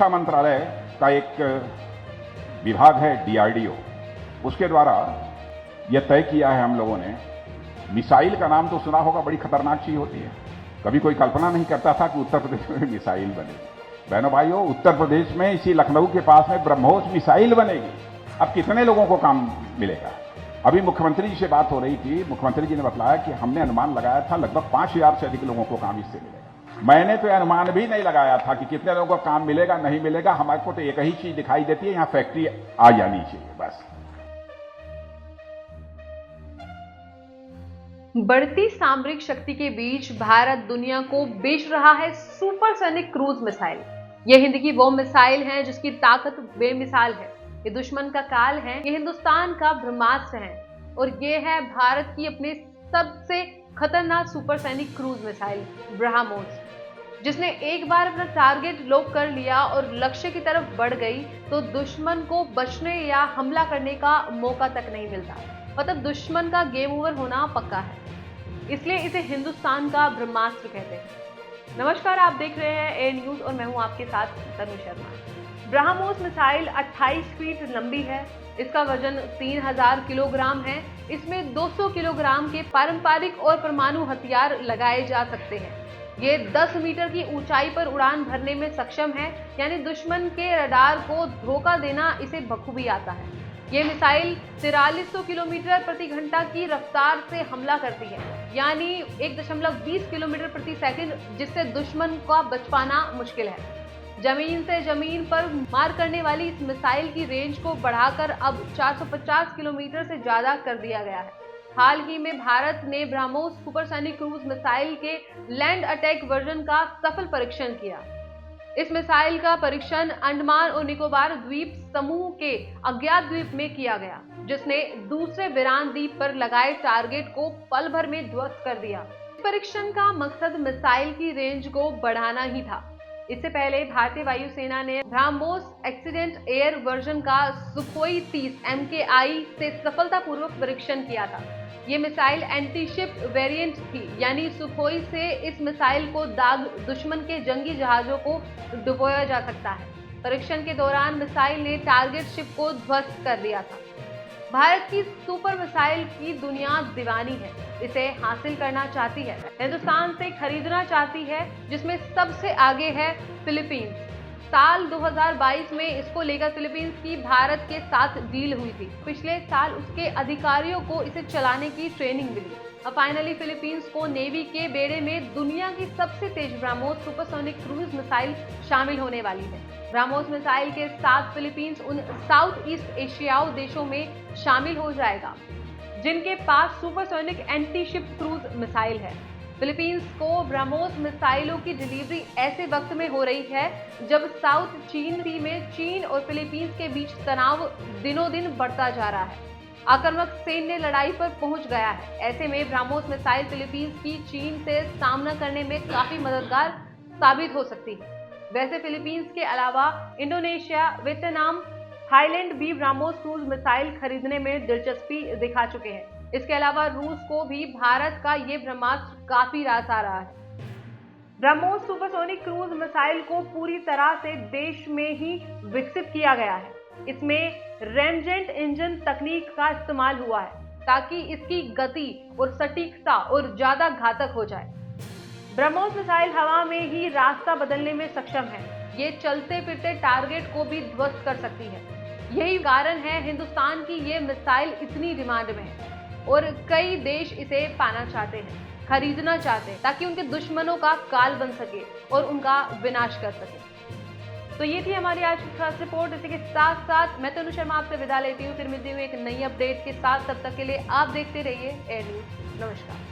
रक्षा मंत्रालय का एक विभाग है डीआरडीओ, उसके द्वारा यह तय किया है हम लोगों ने। मिसाइल का नाम तो सुना होगा, बड़ी खतरनाक चीज होती है। कभी कोई कल्पना नहीं करता था कि उत्तर प्रदेश में मिसाइल बनेगी। बहनों भाइयों, उत्तर प्रदेश में इसी लखनऊ के पास में ब्रह्मोस मिसाइल बनेगी। अब कितने लोगों को काम मिलेगा? अभी मुख्यमंत्री जी से बात हो रही थी, मुख्यमंत्री जी ने बताया कि हमने अनुमान लगाया था लगभग 5000 से अधिक लोगों को काम इससे मिलेगा। मैंने तो अनुमान भी नहीं लगाया था कि कितने लोगों को काम मिलेगा नहीं मिलेगा। हमारे को तो एक ही चीज दिखाई देती है, यहां फैक्ट्री आ जानी चाहिए बस। बढ़ती सामरिक शक्ति के बीच भारत दुनिया को बेच रहा है सुपरसोनिक क्रूज मिसाइल। ये हिंद की वो मिसाइल है जिसकी ताकत बेमिसाल है। ये दुश्मन का काल है, ये हिंदुस्तान का ब्रह्मास्त्र है और ये है भारत की अपनी सबसे खतरनाक सुपरसोनिक क्रूज मिसाइल ब्रह्मोस, जिसने एक बार अपना टारगेट लॉक कर लिया और लक्ष्य की तरफ बढ़ गई तो दुश्मन को बचने या हमला करने का मौका तक नहीं मिलता। मतलब दुश्मन का गेम ओवर होना पक्का है, इसलिए इसे हिंदुस्तान का ब्रह्मास्त्र कहते हैं। नमस्कार, आप देख रहे हैं ए न्यूज और मैं हूं आपके साथ तनु शर्मा। ब्रह्मोस मिसाइल 28 फीट लंबी है, इसका वजन 3000 किलोग्राम है। इसमें 200 किलोग्राम के पारंपरिक और परमाणु हथियार लगाए जा सकते हैं। ये 10 मीटर की ऊंचाई पर उड़ान भरने में सक्षम है, यानी दुश्मन के रडार को धोखा देना इसे बखूबी आता है। ये मिसाइल 4300 किलोमीटर प्रति घंटा की रफ्तार से हमला करती है, यानी 1.20 किलोमीटर प्रति सेकंड, जिससे दुश्मन का बच पाना मुश्किल है। जमीन से जमीन पर मार करने वाली इस मिसाइल की रेंज को बढ़ाकर अब 450 किलोमीटर से ज्यादा कर दिया गया है। हाल ही में भारत ने ब्रह्मोस सुपरसोनिक क्रूज मिसाइल के लैंड अटैक वर्जन का सफल परीक्षण किया। इस मिसाइल का परीक्षण अंडमान और निकोबार द्वीप समूह के अज्ञात द्वीप में किया गया, जिसने दूसरे वीरान द्वीप पर लगाए टारगेट को पल भर में ध्वस्त कर दिया। इस परीक्षण का मकसद मिसाइल की रेंज को बढ़ाना ही था। इससे पहले भारतीय वायुसेना ने ब्रह्मोस एक्सीडेंट एयर वर्जन का सुखोई 30 MKI से सफलतापूर्वक परीक्षण किया था। ये मिसाइल एंटी शिप वेरिएंट थी, यानी सुखोई से इस मिसाइल को दाग दुश्मन के जंगी जहाजों को डुबोया जा सकता है। परीक्षण के दौरान मिसाइल ने टारगेट शिप को ध्वस्त कर दिया था। भारत की सुपर मिसाइल की दुनिया दीवानी है, इसे हासिल करना चाहती है, हिंदुस्तान से खरीदना चाहती है, जिसमें सबसे आगे है फिलीपींस। साल 2022 में इसको लेकर फिलीपींस की भारत के साथ डील हुई थी। पिछले साल उसके अधिकारियों को इसे चलाने की ट्रेनिंग मिली। अब फाइनली फिलीपींस को नेवी के बेड़े में दुनिया की सबसे तेज ब्रह्मोस सुपरसोनिक क्रूज मिसाइल शामिल होने वाली है। ब्रह्मोस मिसाइल के साथ फिलीपींस उन साउथ ईस्ट एशियाई देशों में शामिल हो जाएगा जिनके पास supersonic anti ship cruise missile है। फिलीपींस को ब्रह्मोस मिसाइलों की डिलीवरी ऐसे वक्त में हो रही है जब साउथ चीन सी में चीन और फिलीपींस के बीच तनाव दिनों दिन बढ़ता जा रहा है। आक्रामक सैन्य लड़ाई पर पहुंच गया है। ऐसे में ब्रह्मोस मिसाइल फिलीपींस की चीन से सामना करने में काफी मददगार साबित हो सकती है। वैसे फिलीपींस के अलावा इंडोनेशिया, वियतनाम, थाईलैंड भी ब्रह्मोस क्रूज मिसाइल खरीदने में दिलचस्पी दिखा चुके हैं। इसके अलावा रूस को भी भारत का ये ब्रह्मास्त्र काफी रास आ रहा है। ब्रह्मोस सुपरसोनिक क्रूज मिसाइल को पूरी तरह से देश में ही विकसित किया गया है। इसमें रेमजेंट इंजन तकनीक का इस्तेमाल हुआ है ताकि इसकी गति और सटीकता और ज्यादा घातक हो जाए। ब्रह्मोस मिसाइल हवा में ही रास्ता बदलने में सक्षम है। ये चलते फिरते टारगेट को भी ध्वस्त कर सकती है। यही कारण है हिंदुस्तान की ये मिसाइल इतनी डिमांड में है और कई देश इसे पाना चाहते हैं, खरीदना चाहते हैं, ताकि उनके दुश्मनों का काल बन सके और उनका विनाश कर सके। तो ये थी हमारी आज की खास रिपोर्ट। इसी के साथ साथ मैं तनु शर्मा आपसे विदा लेती हूँ। फिर मिलती हूँ एक नई अपडेट के साथ। तब तक के लिए आप देखते रहिए ए न्यूज। नमस्कार।